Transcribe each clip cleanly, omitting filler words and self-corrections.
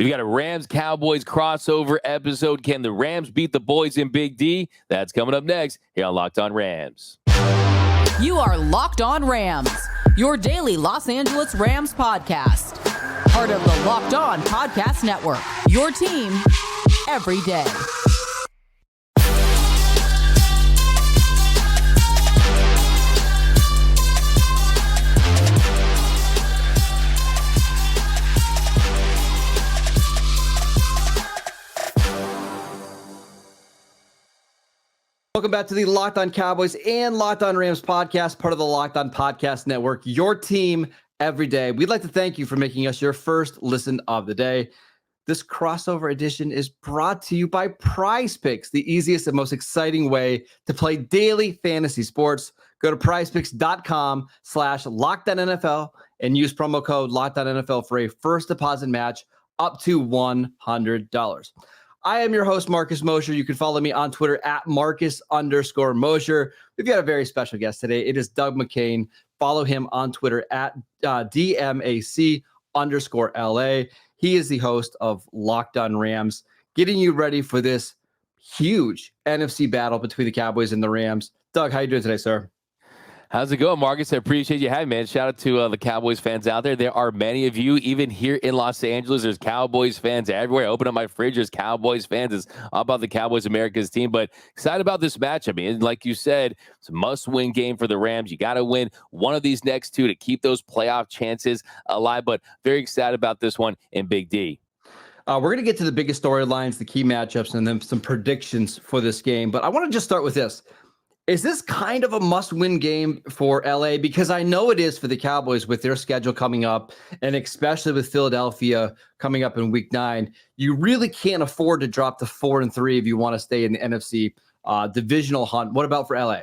We've got a Rams-Cowboys crossover episode. Can the Rams beat the boys in Big D? That's coming up next here on Locked On Rams. You are Locked On Rams, your daily Los Angeles Rams podcast. Part of the Locked On Podcast Network, your team every day. Welcome back to the Locked On Cowboys and Locked On Rams podcast, part of the Locked On Podcast Network, your team every day. We'd like to thank you for making us your first listen of the day. This crossover edition is brought to you by PrizePicks, the easiest and most exciting way to play daily fantasy sports. Go to prizepicks.com/LockedOnNFL and use promo code LockedOnNFL for a first deposit match up to $100. I am your host, Marcus Mosher. You can follow me on Twitter at Marcus_Mosher. We've got a very special guest today. It is Doug McCain. Follow him on Twitter at DMAC_LA. He is the host of Locked On Rams, getting you ready for this huge NFC battle between the Cowboys and the Rams. Doug, how you doing today, sir? How's it going, Marcus? I appreciate you having me, man. Shout out to the Cowboys fans out there. There are many of you, even here in Los Angeles. There's Cowboys fans everywhere. I open up my fridge, there's Cowboys fans. It's all about the Cowboys, America's team. But excited about this matchup. I mean, like you said, it's a must-win game for the Rams. You got to win one of these next two to keep those playoff chances alive. But very excited about this one in Big D. We're going to get to the biggest storylines, the key matchups, and then some predictions for this game. But I want to just start with this. Is this kind of a must-win game for LA? Because I know it is for the Cowboys with their schedule coming up, and especially with Philadelphia coming up in Week 9. You really can't afford to drop to 4-3 if you want to stay in the NFC divisional hunt. What about for LA?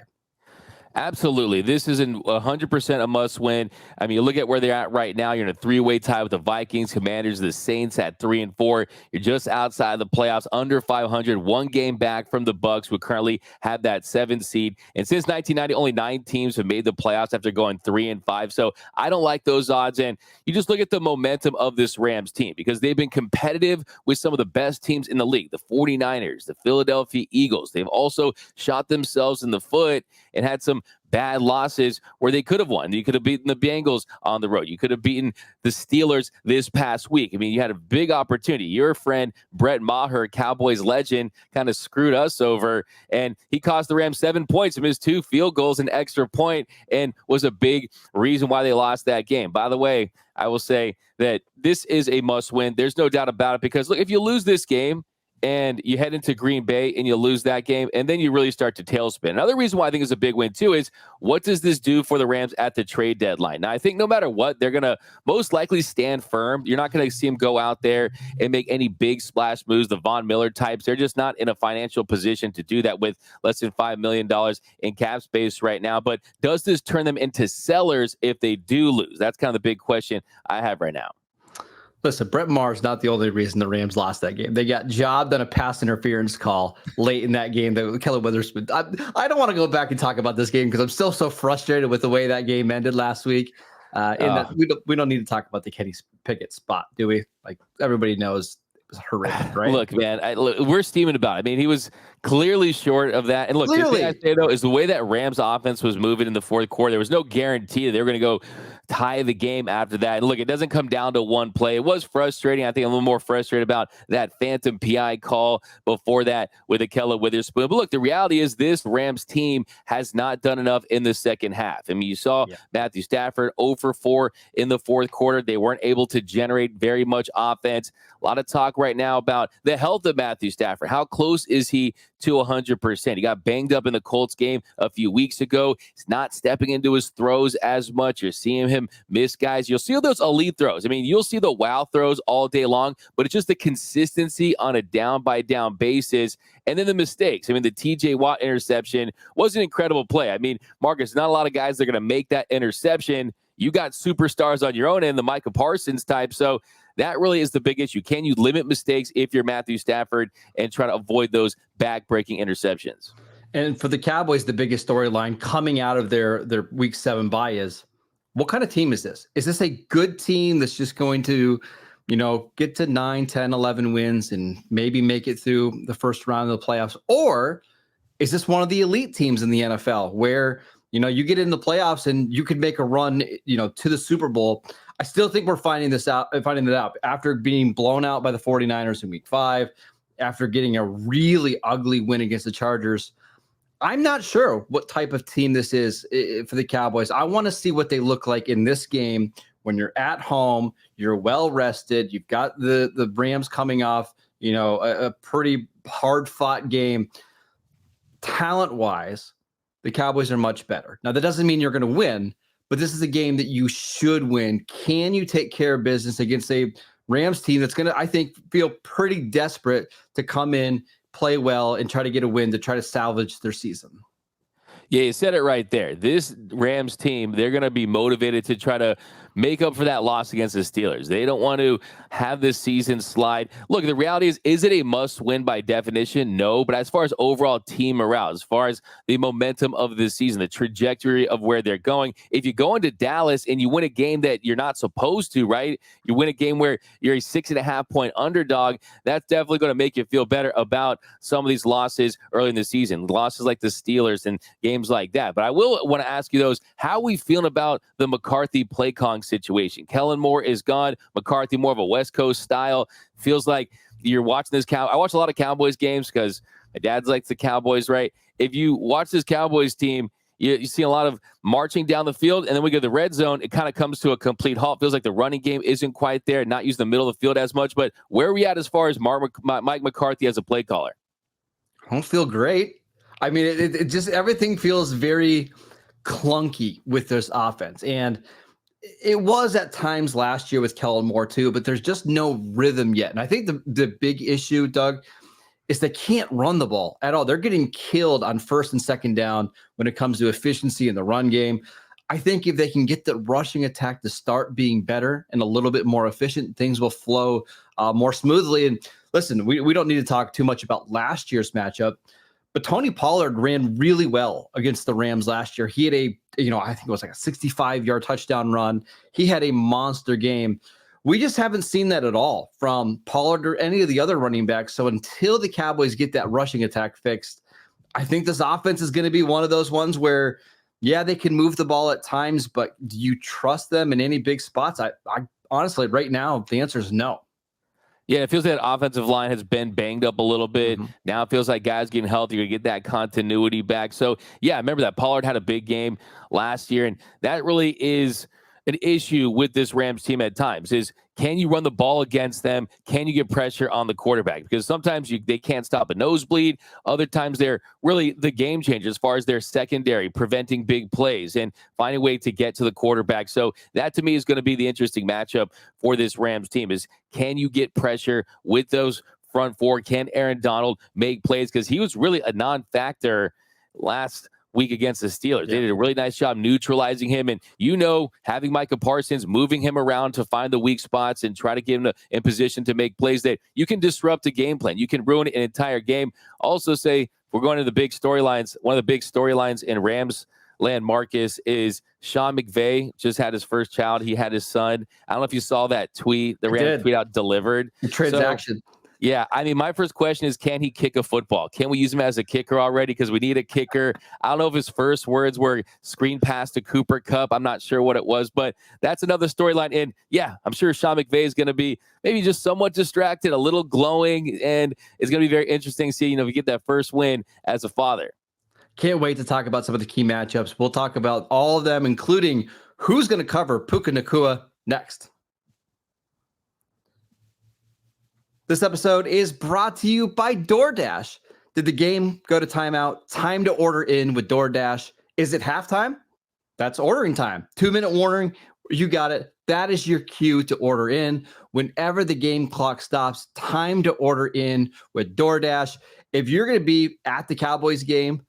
Absolutely. This is 100% a must-win. I mean, you look at where they're at right now. You're in a three-way tie with the Vikings, Commanders, the Saints at 3-4. You're just outside the playoffs, under 500, one game back from the Bucs, who currently have that 7th seed. And since 1990, only 9 teams have made the playoffs after going 3-5. So I don't like those odds. And you just look at the momentum of this Rams team, because they've been competitive with some of the best teams in the league, the 49ers, the Philadelphia Eagles. They've also shot themselves in the foot and had some bad losses where they could have won. You could have beaten the Bengals on the road. You could have beaten the Steelers this past week. I mean, you had a big opportunity. Your friend, Brett Maher, Cowboys legend, kind of screwed us over, and he cost the Rams 7 points and missed 2 field goals, an extra point, and was a big reason why they lost that game. By the way, I will say that this is a must-win. There's no doubt about it, because, look, if you lose this game, and you head into Green Bay and you lose that game, and then you really start to tailspin. Another reason why I think it's a big win, too, is what does this do for the Rams at the trade deadline? Now, I think no matter what, they're going to most likely stand firm. You're not going to see them go out there and make any big splash moves, the Von Miller types. They're just not in a financial position to do that with less than $5 million in cap space right now. But does this turn them into sellers if they do lose? That's kind of the big question I have right now. Listen, Brett Maher is not the only reason the Rams lost that game. They got jobbed on a pass interference call late in that game. Kelly Witherspoon. I don't want to go back and talk about this game because I'm still so frustrated with the way that game ended last week. We don't need to talk about the Kenny Pickett spot, do we? Like, everybody knows it was horrific, right? Look, man, we're steaming about it. I mean, he was clearly short of that. And look, the thing I say, though, is the way that Rams offense was moving in the fourth quarter, there was no guarantee that they were going to go tie the game after that. And look, it doesn't come down to one play. It was frustrating. I think I'm a little more frustrated about that phantom PI call before that with Kelly Witherspoon. But look, the reality is this Rams team has not done enough in the second half. I mean, you saw Matthew Stafford 0 for 4 in the fourth quarter. They weren't able to generate very much offense. A lot of talk right now about the health of Matthew Stafford. How close is he to 100%? He got banged up in the Colts game a few weeks ago. He's not stepping into his throws as much. You're seeing him miss guys. You'll see those elite throws. I mean, you'll see the wow throws all day long, but it's just the consistency on a down-by-down basis. And then the mistakes. I mean, the TJ Watt interception was an incredible play. I mean, Marcus, not a lot of guys that are going to make that interception. You got superstars on your own end, the Micah Parsons type. So that really is the big issue. Can you limit mistakes if you're Matthew Stafford and try to avoid those back-breaking interceptions? And for the Cowboys, the biggest storyline coming out of their Week 7 bye is, what kind of team is this? Is this a good team that's just going to get to 9, 10, 11 wins and maybe make it through the first round of the playoffs? Or is this one of the elite teams in the NFL where, you get in the playoffs and you could make a run, to the Super Bowl? I still think we're finding that out after being blown out by the 49ers in week 5, after getting a really ugly win against the Chargers. I'm not sure what type of team this is for the Cowboys. I want to see what they look like in this game when you're at home, you're well rested, you've got the Rams coming off, a pretty hard fought game. Talent wise, the Cowboys are much better. Now, that doesn't mean you're going to win, but this is a game that you should win. Can you take care of business against a Rams team that's going to, I think, feel pretty desperate to come in, play well, and try to get a win to try to salvage their season? Yeah, you said it right there. This Rams team, they're going to be motivated to try to make up for that loss against the Steelers. They don't want to have this season slide. Look, the reality is it a must-win by definition? No, but as far as overall team morale, as far as the momentum of this season, the trajectory of where they're going, if you go into Dallas and you win a game that you're not supposed to, right? You win a game where you're a 6.5-point underdog, that's definitely going to make you feel better about some of these losses early in the season, losses like the Steelers and games like that. But I will want to ask you those, how are we feeling about the McCarthy play calling situation? Kellen Moore is gone. McCarthy, more of a West Coast style. Feels like you're watching this. I watch a lot of Cowboys games because my dad likes the Cowboys, right? If you watch this Cowboys team, you see a lot of marching down the field, and then we go to the red zone. It kind of comes to a complete halt. Feels like the running game isn't quite there, not using the middle of the field as much. But where are we at as far as Mike McCarthy as a play caller? I don't feel great. I mean, it just, everything feels very clunky with this offense. And it was at times last year with Kellen Moore too, but there's just no rhythm yet. And I think the big issue, Doug, is they can't run the ball at all. They're getting killed on first and second down when it comes to efficiency in the run game. I think if they can get the rushing attack to start being better and a little bit more efficient, things will flow more smoothly. And listen, we don't need to talk too much about last year's matchup, but Tony Pollard ran really well against the Rams last year. He had I think it was like a 65-yard touchdown run. He had a monster game. We just haven't seen that at all from Pollard or any of the other running backs. So until the Cowboys get that rushing attack fixed, I think this offense is going to be one of those ones where, yeah, they can move the ball at times, but do you trust them in any big spots? I honestly, right now, the answer is no. Yeah, it feels like that offensive line has been banged up a little bit. Mm-hmm. Now it feels like guys getting healthier, get that continuity back. So, yeah, I remember that Pollard had a big game last year, and that really is an issue with this Rams team at times is, can you run the ball against them? Can you get pressure on the quarterback? Because sometimes they can't stop a nosebleed. Other times they're really the game changer as far as their secondary, preventing big plays and finding a way to get to the quarterback. So that to me is going to be the interesting matchup for this Rams team is, can you get pressure with those front four? Can Aaron Donald make plays? Because he was really a non-factor last week against the Steelers. They did a really nice job neutralizing him. And, having Micah Parsons, moving him around to find the weak spots and try to get him in position to make plays that you can disrupt a game plan. You can ruin an entire game. Also say, we're going to the big storylines. One of the big storylines in Rams land, Marcus, is Sean McVay just had his first child. He had his son. I don't know if you saw that tweet. The Rams tweet out delivered. The transaction. So, yeah, I mean, my first question is, can he kick a football? Can we use him as a kicker already? Because we need a kicker. I don't know if his first words were screen pass to Cooper Cup. I'm not sure what it was, but that's another storyline. And yeah, I'm sure Sean McVay is going to be maybe just somewhat distracted, a little glowing, and it's going to be very interesting to see, if you get that first win as a father. Can't wait to talk about some of the key matchups. We'll talk about all of them, including who's going to cover Puka and Cooper next. This episode is brought to you by DoorDash. Did the game go to timeout? Time to order in with DoorDash. Is it halftime? That's ordering time. 2-minute warning. You got it. That is your cue to order in. Whenever the game clock stops, time to order in with DoorDash. If you're going to be at the Cowboys game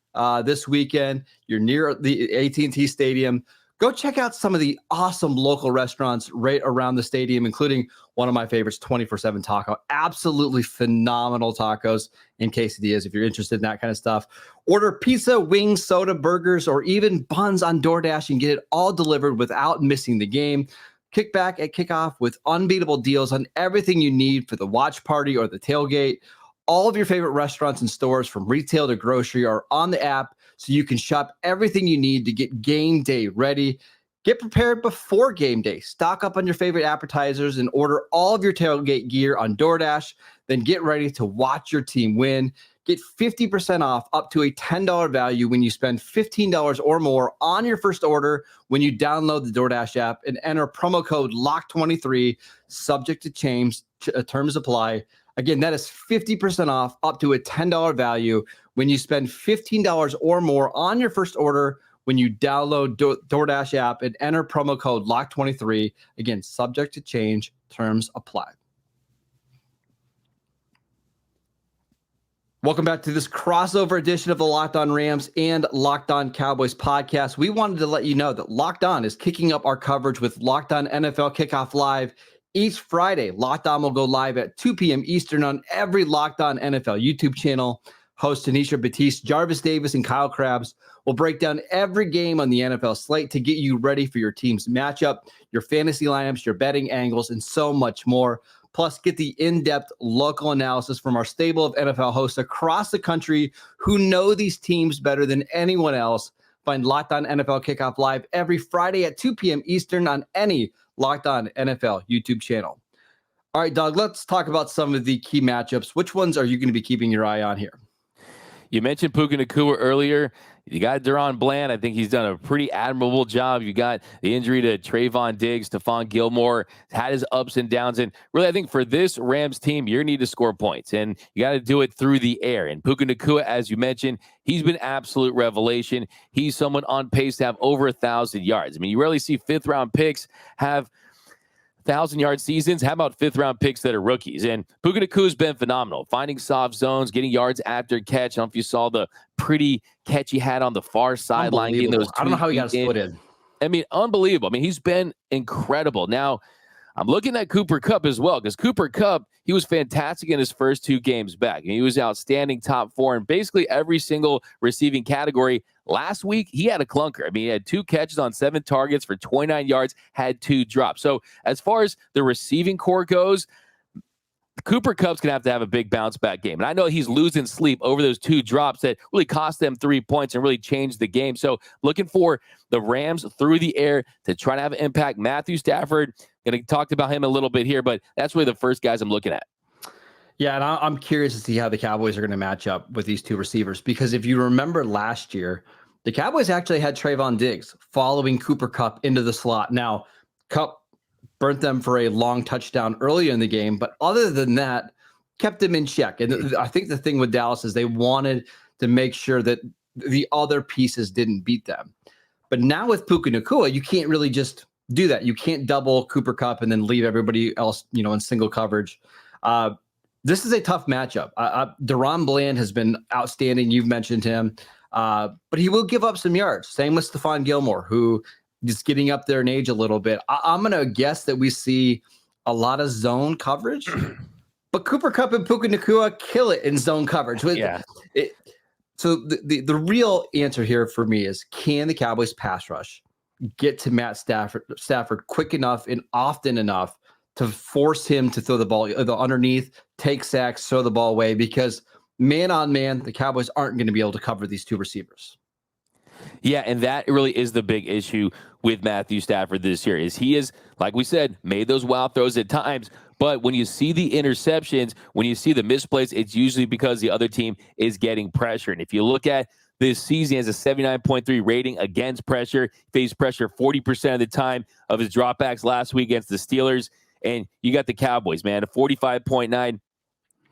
this weekend, you're near the AT&T Stadium, go check out some of the awesome local restaurants right around the stadium, including one of my favorites, 24/7 Taco. Absolutely phenomenal tacos and quesadillas if you're interested in that kind of stuff. Order pizza, wings, soda, burgers, or even buns on DoorDash and get it all delivered without missing the game. Kick back at kickoff with unbeatable deals on everything you need for the watch party or the tailgate. All of your favorite restaurants and stores from retail to grocery are on the app, so you can shop everything you need to get game day ready. Get prepared before game day. Stock up on your favorite appetizers and order all of your tailgate gear on DoorDash. Then get ready to watch your team win. Get 50% off up to a $10 value when you spend $15 or more on your first order when you download the DoorDash app and enter promo code LOCK23, subject to change, terms apply. Again, that is 50% off up to a $10 value when you spend $15 or more on your first order when you download DoorDash app and enter promo code LOCK23. Again, subject to change, terms apply. Welcome back to this crossover edition of the Locked On Rams and Locked On Cowboys podcast. We wanted to let you know that Locked On is kicking up our coverage with Locked On NFL Kickoff Live. Each Friday, Locked On will go live at 2 p.m. Eastern on every Locked On NFL YouTube channel. Hosts Tanisha Batiste, Jarvis Davis, and Kyle Krabs will break down every game on the NFL slate to get you ready for your team's matchup, your fantasy lineups, your betting angles, and so much more. Plus, get the in-depth local analysis from our stable of NFL hosts across the country who know these teams better than anyone else. Find Locked On NFL Kickoff Live every Friday at 2 p.m. Eastern on any Locked On NFL YouTube channel. All right, Doug, let's talk about some of the key matchups. Which ones are you going to be keeping your eye on here? You mentioned Puka and Cooper earlier. You got Deron Bland. I think he's done a pretty admirable job. You got the injury to Trayvon Diggs. Stephon Gilmore had his ups and downs. And really, I think for this Rams team, you need to score points. And you got to do it through the air. And Puka Nacua, as you mentioned, he's been absolute revelation. He's someone on pace to have over 1,000 yards. I mean, you rarely see fifth-round picks have 1,000-yard seasons. How about fifth-round picks that are rookies? And Puka Nacua's been phenomenal, finding soft zones, getting yards after catch. I don't know if you saw the pretty catch he had on the far sideline. Getting those I don't know how he got split in. I mean, unbelievable. I mean, he's been incredible. Now, I'm looking at Cooper Cup as well, because Cooper Cup, he was fantastic in his first 2 games back. And he was outstanding, top 4 in basically every single receiving category. Last week, he had a clunker. I mean, he had 2 catches on 7 targets for 29 yards, had 2 drops. So as far as the receiving core goes, Cooper Kupp's going to have a big bounce back game. And I know he's losing sleep over those 2 drops that really cost them 3 points and really changed the game. So looking for the Rams through the air to try to have an impact. Matthew Stafford, going to talk about him a little bit here, but that's really the first guys I'm looking at. Yeah, and I'm curious to see how the Cowboys are going to match up with these 2 receivers, because if you remember last year, the Cowboys actually had Trayvon Diggs following Cooper Kupp into the slot. Now, Kupp burnt them for a long touchdown earlier in the game, but other than that, kept them in check. And I think the thing with Dallas is they wanted to make sure that the other pieces didn't beat them. But now with Puka Nacua, you can't really just do that. You can't double Cooper Kupp and then leave everybody else, in single coverage. This is a tough matchup. Deron Bland has been outstanding. You've mentioned him, but he will give up some yards. Same with Stephon Gilmore, who is getting up there in age a little bit. I'm going to guess that we see a lot of zone coverage, but Cooper Kupp and Puka Nacua kill it in zone coverage. Yeah. So the real answer here for me is, can the Cowboys pass rush get to Matt Stafford quick enough and often enough to force him to throw the ball underneath, take sacks, throw the ball away? Because man on man, the Cowboys aren't going to be able to cover these 2 receivers. Yeah, and that really is the big issue with Matthew Stafford this year, is he is, like we said, made those wild throws at times, but when you see the interceptions, when you see the misplays, it's usually because the other team is getting pressure. And if you look at this season, he has a 79.3 rating against pressure, faced pressure 40% of the time of his dropbacks last week against the Steelers. And you got the Cowboys, man, a 45.9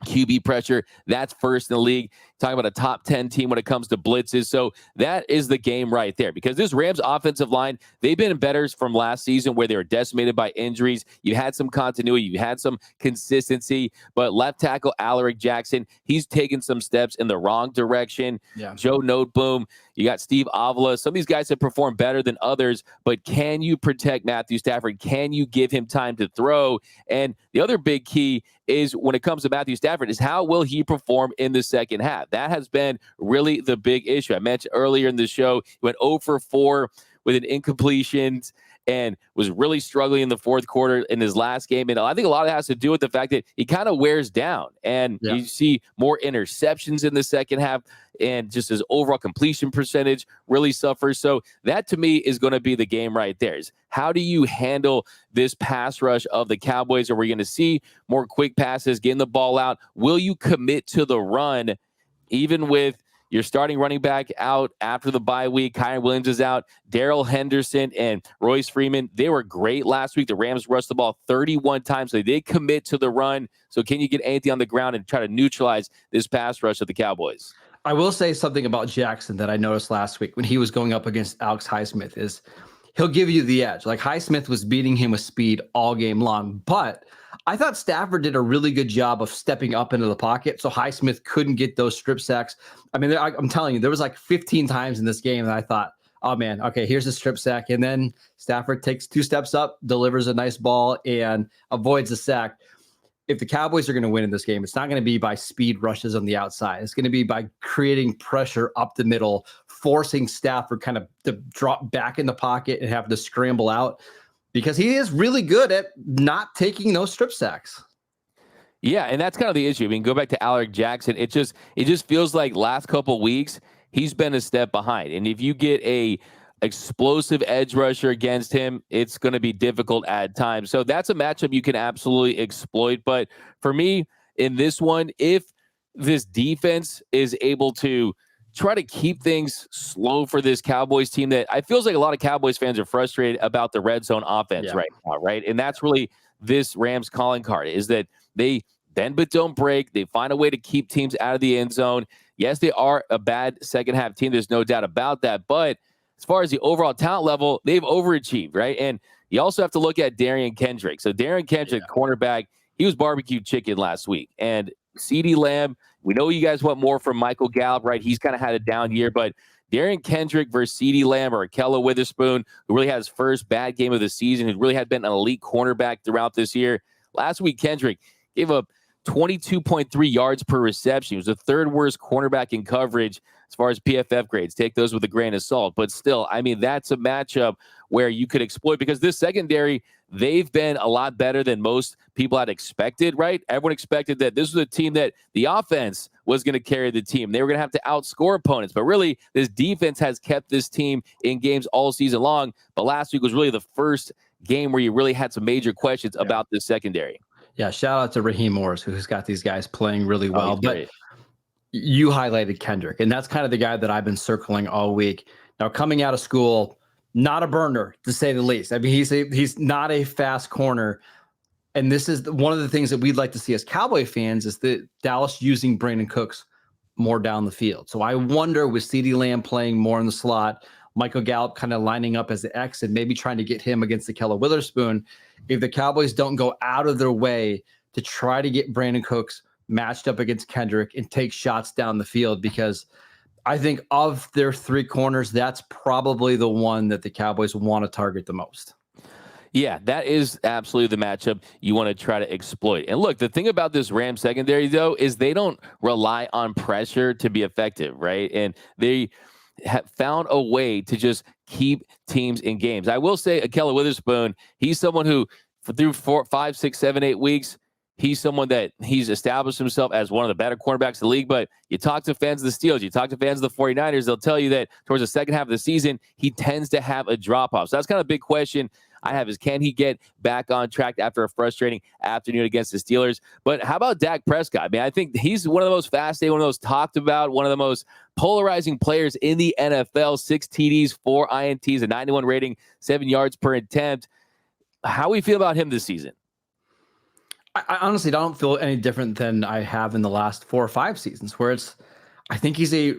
QB pressure. That's first in the league. Talking about a top 10 team when it comes to blitzes. So that is the game right there, because this Rams offensive line, they've been better from last season where they were decimated by injuries. You had some continuity, you had some consistency, but left tackle Alaric Jackson, he's taken some steps in the wrong direction. Yeah. Joe Noteboom, you got Steve Avila. Some of these guys have performed better than others, but can you protect Matthew Stafford? Can you give him time to throw? And the other big key is, when it comes to Matthew Stafford, is how will he perform in the second half? That has been really the big issue. I mentioned earlier in the show, he went 0 for 4 with an incompletion and was really struggling in the fourth quarter in his last game. And I think a lot of it has to do with the fact that he kind of wears down, and you see more interceptions in the second half, and just his overall completion percentage really suffers. So that to me is going to be the game right there. Is how do you handle this pass rush of the Cowboys? Are we going to see more quick passes, getting the ball out? Will you commit to the run, even with your starting running back out after the bye week? Kyren Williams is out. Darrell Henderson and Royce Freeman, they were great last week. The Rams rushed the ball 31 times. So they did commit to the run. So can you get anything on the ground and try to neutralize this pass rush of the Cowboys? I will say something about Jackson that I noticed last week when he was going up against Alex Highsmith is he'll give you the edge. Like Highsmith was beating him with speed all game long, but I thought Stafford did a really good job of stepping up into the pocket so Highsmith couldn't get those strip sacks. I mean, I'm telling you, there was like 15 times in this game that I thought, oh man, okay, here's a strip sack. And then Stafford takes 2 steps up, delivers a nice ball, and avoids a sack. If the Cowboys are going to win in this game, it's not going to be by speed rushes on the outside. It's going to be by creating pressure up the middle, forcing Stafford kind of to drop back in the pocket and have to scramble out, because he is really good at not taking those strip sacks. Yeah, and that's kind of the issue. I mean, go back to Alec Jackson. It just feels like last couple of weeks he's been a step behind. And if you get a explosive edge rusher against him, it's going to be difficult at times. So that's a matchup you can absolutely exploit. But for me, in this one, if this defense is able to try to keep things slow for this Cowboys team, that I feels like a lot of Cowboys fans are frustrated about the red zone offense right now, right? And that's really this Rams calling card, is that they bend but don't break. They find a way to keep teams out of the end zone. Yes, they are a bad second half team. There's no doubt about that. But as far as the overall talent level, they've overachieved, right? And you also have to look at Darian Kendrick. So Darian Kendrick, cornerback, he was barbecue chicken last week. And CeeDee Lamb, we know you guys want more from Michael Gallup, right? He's kind of had a down year, but Darian Kendrick versus CeeDee Lamb or Ahkello Witherspoon, who really had his first bad game of the season, who really had been an elite cornerback throughout this year. Last week, Kendrick gave up 22.3 yards per reception. He was the third worst cornerback in coverage as far as PFF grades. Take those with a grain of salt. But still, I mean, that's a matchup where you could exploit, because this secondary, they've been a lot better than most people had expected, right? Everyone expected that this was a team that the offense was going to carry the team. They were going to have to outscore opponents. But really, this defense has kept this team in games all season long. But last week was really the first game where you really had some major questions about this secondary. Yeah, shout out to Raheem Morris, who's got these guys playing really well. But great. You highlighted Kendrick, and that's kind of the guy that I've been circling all week. Now, coming out of school, not a burner, to say the least. I mean, he's not a fast corner. And this is one of the things that we'd like to see as Cowboy fans, is that Dallas using Brandon Cooks more down the field. So I wonder, with CeeDee Lamb playing more in the slot, Michael Gallup kind of lining up as the X and maybe trying to get him against Ahkello Witherspoon, if the Cowboys don't go out of their way to try to get Brandon Cooks matched up against Kendrick and take shots down the field, because I think of their 3 corners, that's probably the one that the Cowboys want to target the most. Yeah, that is absolutely the matchup you want to try to exploit. And look, the thing about this Rams secondary, though, is they don't rely on pressure to be effective, right? And they have found a way to just keep teams in games. I will say Ahkello Witherspoon, he's someone who through 4, 5, 6, 7, 8 weeks, he's someone that he's established himself as one of the better cornerbacks in the league. But you talk to fans of the Steelers, you talk to fans of the 49ers, they'll tell you that towards the second half of the season, he tends to have a drop-off. So that's kind of a big question I have, is can he get back on track after a frustrating afternoon against the Steelers? But how about Dak Prescott? I mean, I think he's one of the most fascinating, one of those talked about, one of the most polarizing players in the NFL. 6 TDs, 4 INTs, a 91 rating, 7 yards per attempt. How do we feel about him this season? I honestly don't feel any different than I have in the last 4 or 5 seasons, where I think he's a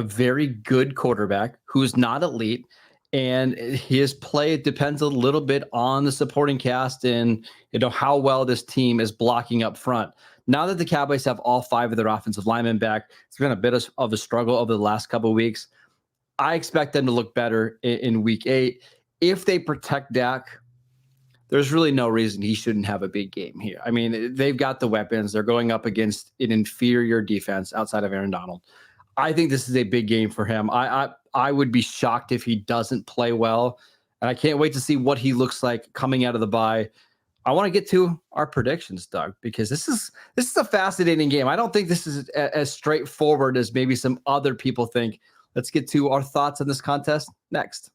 very good quarterback who's not elite, and his play depends a little bit on the supporting cast and how well this team is blocking up front. Now that the Cowboys have all 5 of their offensive linemen back, it's been a bit of a struggle over the last couple of weeks. I expect them to look better in week 8. If they protect Dak, there's really no reason he shouldn't have a big game here. I mean, they've got the weapons. They're going up against an inferior defense outside of Aaron Donald. I think this is a big game for him. I would be shocked if he doesn't play well. and I can't wait to see what he looks like coming out of the bye. I want to get to our predictions, Doug, because this is a fascinating game. I don't think this is as straightforward as maybe some other people think. Let's get to our thoughts on this contest next.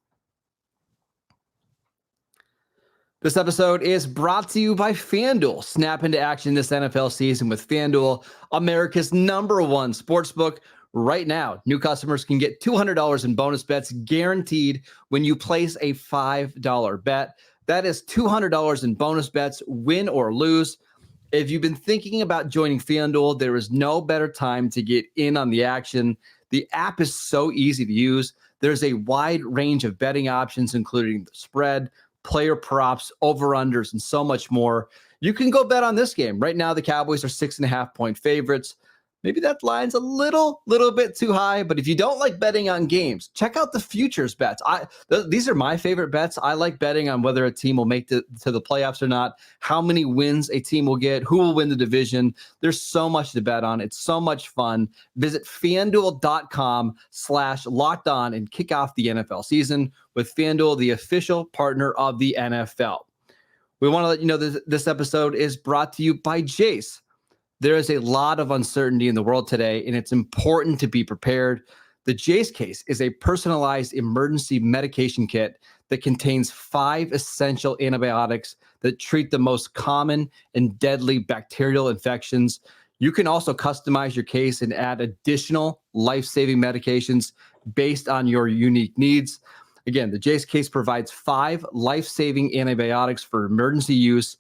This episode is brought to you by FanDuel. Snap into action this NFL season with FanDuel, America's #1 sportsbook. Right now, new customers can get $200 in bonus bets guaranteed when you place a $5 bet. That is $200 in bonus bets, win or lose. If you've been thinking about joining FanDuel, there is no better time to get in on the action. The app is so easy to use. There's a wide range of betting options, including the spread, player props, over-unders, and so much more. You can go bet on this game. Right now, the Cowboys are 6.5-point favorites. Maybe that line's a little bit too high, but if you don't like betting on games, check out the futures bets. These are my favorite bets. I like betting on whether a team will make to the playoffs or not, how many wins a team will get, who will win the division. There's so much to bet on. It's so much fun. Visit FanDuel.com/lockedon and kick off the NFL season with FanDuel, the official partner of the NFL. We want to let you know that this episode is brought to you by Jace. There is a lot of uncertainty in the world today, and it's important to be prepared. The Jace case is a personalized emergency medication kit that contains 5 essential antibiotics that treat the most common and deadly bacterial infections. You can also customize your case and add additional life-saving medications based on your unique needs. Again, the Jace case provides 5 life-saving antibiotics for emergency use.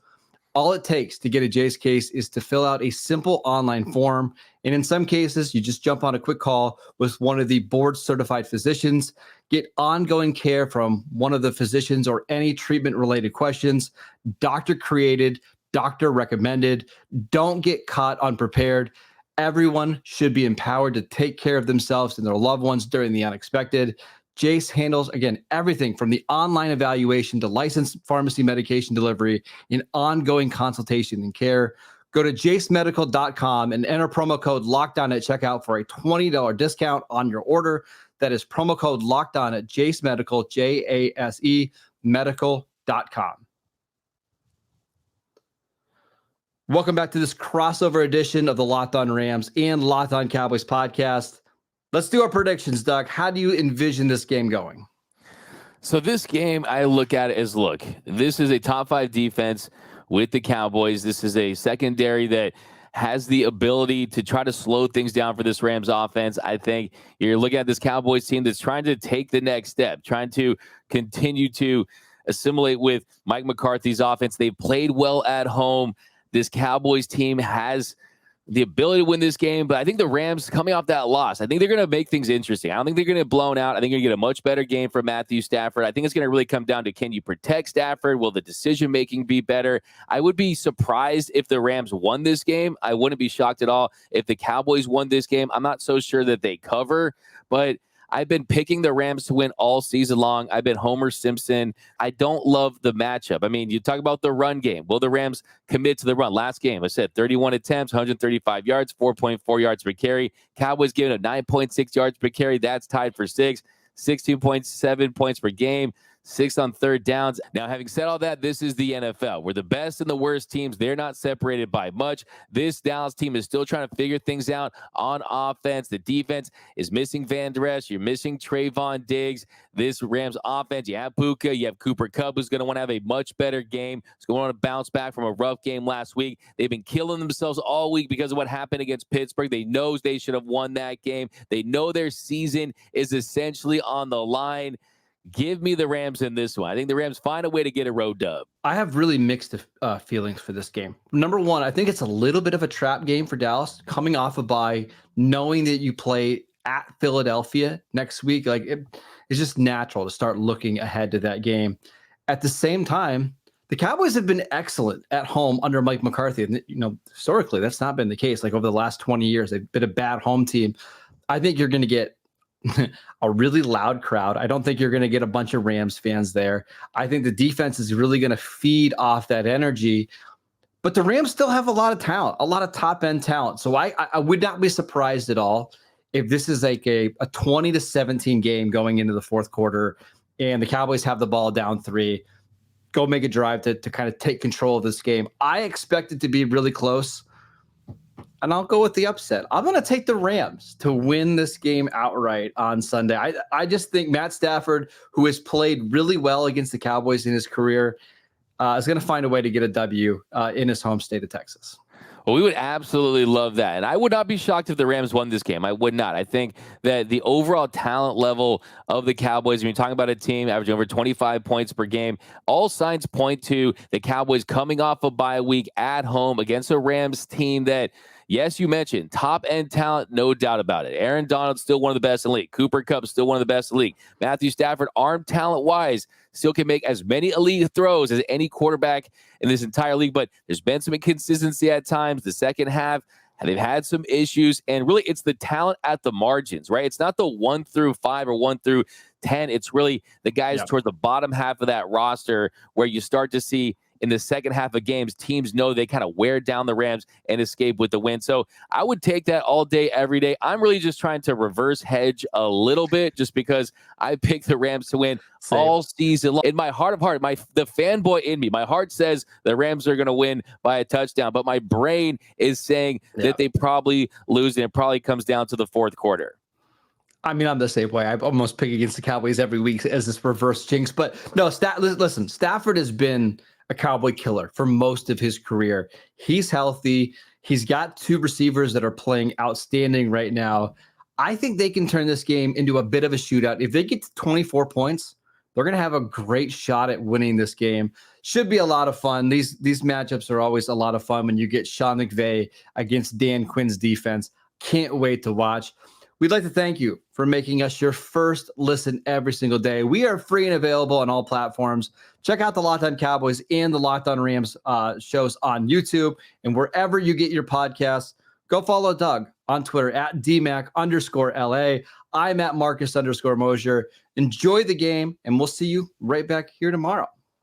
All it takes to get a Jace case is to fill out a simple online form. And in some cases, you just jump on a quick call with one of the board-certified physicians, get ongoing care from one of the physicians or any treatment-related questions. Doctor created, doctor recommended. Don't get caught unprepared. Everyone should be empowered to take care of themselves and their loved ones during the unexpected. Jace handles, again, everything from the online evaluation to licensed pharmacy medication delivery and ongoing consultation and care. Go to jacemedical.com and enter promo code LOCKDOWN at checkout for a $20 discount on your order. That is promo code LOCKDOWN at Jace Medical, JASE medical.com. Welcome back to this crossover edition of the Locked On Rams and Locked On Cowboys podcast. Let's do our predictions, Doug. How do you envision this game going? So this game, I look at it as, look, this is a top 5 defense with the Cowboys. This is a secondary that has the ability to try to slow things down for this Rams offense. I think you're looking at this Cowboys team that's trying to take the next step, trying to continue to assimilate with Mike McCarthy's offense. They've played well at home. This Cowboys team has the ability to win this game, but I think the Rams, coming off that loss, I think they're going to make things interesting. I don't think they're going to get blown out. I think you're going to get a much better game from Matthew Stafford. I think it's going to really come down to, can you protect Stafford? Will the decision-making be better? I would be surprised if the Rams won this game. I wouldn't be shocked at all if the Cowboys won this game. I'm not so sure that they cover, but I've been picking the Rams to win all season long. I've been Homer Simpson. I don't love the matchup. I mean, you talk about the run game. Will the Rams commit to the run? Last game, I said 31 attempts, 135 yards, 4.4 yards per carry. Cowboys giving up 9.6 yards per carry. That's tied for 16.7 points per game. 6 on third downs. Now, having said all that, this is the NFL. We're the best and the worst teams. They're not separated by much. This Dallas team is still trying to figure things out on offense. The defense is missing Van Der Esch. You're missing Trayvon Diggs. This Rams offense, you have Puka, you have Cooper Cup, who's going to want to have a much better game. He's going to want to bounce back from a rough game last week. They've been killing themselves all week because of what happened against Pittsburgh. They know they should have won that game. They know their season is essentially on the line. Give me the Rams in this one. I think the Rams find a way to get a road dub. I have really mixed feelings for this game. Number one, I think it's a little bit of a trap game for Dallas, coming off a bye, knowing that you play at Philadelphia next week. Like it's just natural to start looking ahead to that game. At the same time, the Cowboys have been excellent at home under Mike McCarthy. And, historically, that's not been the case. Like over the last 20 years, they've been a bad home team. I think you're going to get a really loud crowd. I don't think you're going to get a bunch of Rams fans there. I think the defense is really going to feed off that energy. But the Rams still have a lot of talent, a lot of top-end talent. So I would not be surprised at all if this is like a 20-17 game going into the fourth quarter. and the Cowboys have the ball down 3. Go make a drive to kind of take control of this game. I expect it to be really close, and I'll go with the upset. I'm going to take the Rams to win this game outright on Sunday. I just think Matt Stafford, who has played really well against the Cowboys in his career, is going to find a way to get a W in his home state of Texas. Well, we would absolutely love that. And I would not be shocked if the Rams won this game. I would not. I think that the overall talent level of the Cowboys, when you're talking about a team averaging over 25 points per game, all signs point to the Cowboys coming off a bye week at home against a Rams team that, yes, you mentioned top-end talent, no doubt about it. Aaron Donald's still one of the best in the league. Cooper Cup still one of the best in the league. Matthew Stafford, arm talent-wise, still can make as many elite throws as any quarterback in this entire league, but there's been some inconsistency at times. The second half, they've had some issues, and really it's the talent at the margins, right? It's not the 1 through 5 or 1 through 10. It's really the guys towards the bottom half of that roster where you start to see in the second half of games, teams know they kind of wear down the Rams and escape with the win. So I would take that all day, every day. I'm really just trying to reverse hedge a little bit just because I picked the Rams to win all season long. In my heart of heart, the fanboy in me, my heart says the Rams are going to win by a touchdown, but my brain is saying that they probably lose, and it probably comes down to the fourth quarter. I mean, I'm the same way. I almost pick against the Cowboys every week as this reverse jinx. But no, listen, Stafford has been a Cowboy killer for most of his career. He's healthy. He's got 2 receivers that are playing outstanding right now. I think they can turn this game into a bit of a shootout. If they get to 24 points, they're going to have a great shot at winning this game. Should be a lot of fun. These matchups are always a lot of fun when you get Sean McVay against Dan Quinn's defense. Can't wait to watch. We'd like to thank you for making us your first listen every single day. We are free and available on all platforms. Check out the Locked On Cowboys and the Locked On Rams shows on YouTube and wherever you get your podcasts. Go follow Doug on Twitter at DMac_LA. I'm at Marcus_Mosher. Enjoy the game, and we'll see you right back here tomorrow.